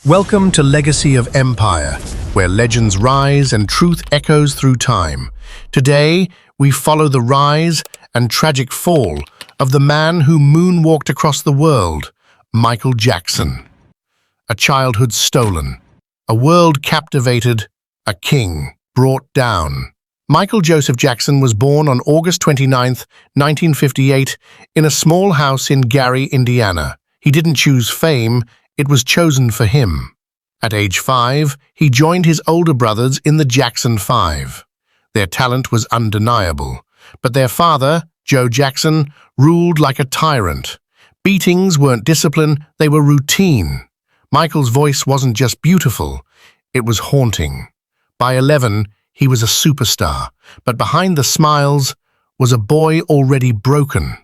Welcome to Legacy of Empire, where legends rise and truth echoes through time. Today, we follow the rise and tragic fall of the man who moonwalked across the world, Michael Jackson. A childhood stolen, a world captivated, a king brought down. Michael Joseph Jackson was born on August 29, 1958, in a small house in Gary, Indiana. He didn't choose fame, it was chosen for him. At age 5, he joined his older brothers in the Jackson 5. Their talent was undeniable, but their father, Joe Jackson, ruled like a tyrant. Beatings weren't discipline, they were routine. Michael's voice wasn't just beautiful, it was haunting. By 11, he was a superstar, but behind the smiles was a boy already broken.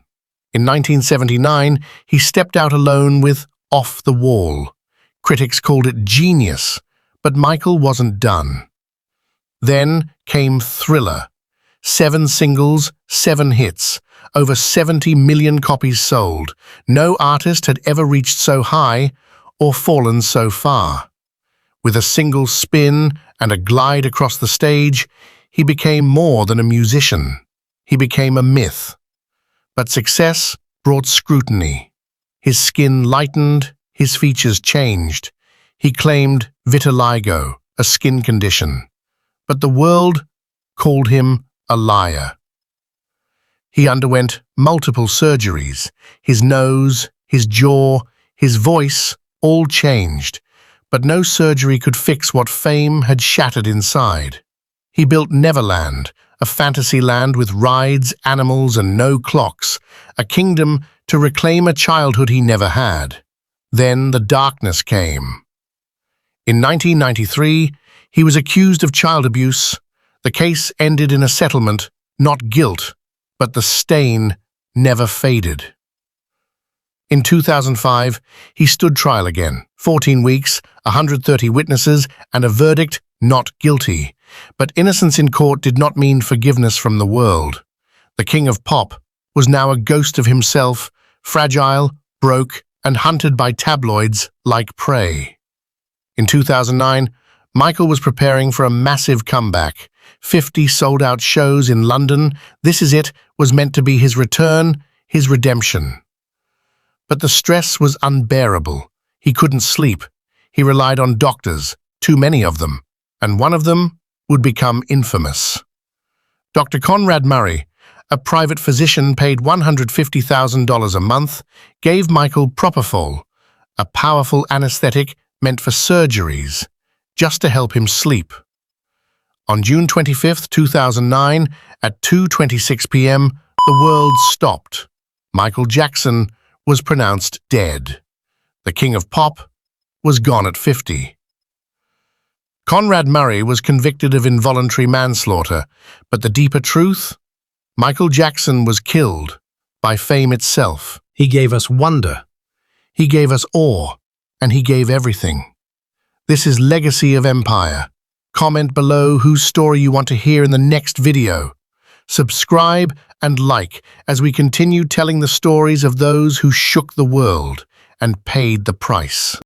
In 1979, he stepped out alone with Off the Wall. Critics called it genius, but Michael wasn't done. Then came Thriller. 7 singles, 7 hits, over 70 million copies sold. No artist had ever reached so high or fallen so far. With a single spin and a glide across the stage, he became more than a musician. He became a myth. But success brought scrutiny. His skin lightened, his features changed. He claimed vitiligo, a skin condition. But the world called him a liar. He underwent multiple surgeries. His nose, his jaw, his voice all changed. But no surgery could fix what fame had shattered inside. He built Neverland, a fantasy land with rides, animals, and no clocks, a kingdom to reclaim a childhood he never had. Then the darkness came. In 1993, he was accused of child abuse. The case ended in a settlement, not guilt, but the stain never faded. In 2005, he stood trial again. 14 weeks, 130 witnesses, and a verdict, not guilty. But innocence in court did not mean forgiveness from the world. The king of pop was now a ghost of himself, fragile, broke, and hunted by tabloids like prey. In 2009, Michael was preparing for a massive comeback. 50 sold-out shows in London. This Is It was meant to be his return, his redemption. But the stress was unbearable. He couldn't sleep. He relied on doctors, too many of them, and one of them would become infamous. Dr. Conrad Murray, a private physician paid $150,000 a month, gave Michael propofol, a powerful anesthetic meant for surgeries, just to help him sleep. On June 25, 2009, at 2:26 p.m., the world stopped. Michael Jackson was pronounced dead. The king of pop was gone at 50. Conrad Murray was convicted of involuntary manslaughter, but the deeper truth? Michael Jackson was killed by fame itself. He gave us wonder, he gave us awe, and he gave everything. This is Legacy of Empire. Comment below whose story you want to hear in the next video. Subscribe and like as we continue telling the stories of those who shook the world and paid the price.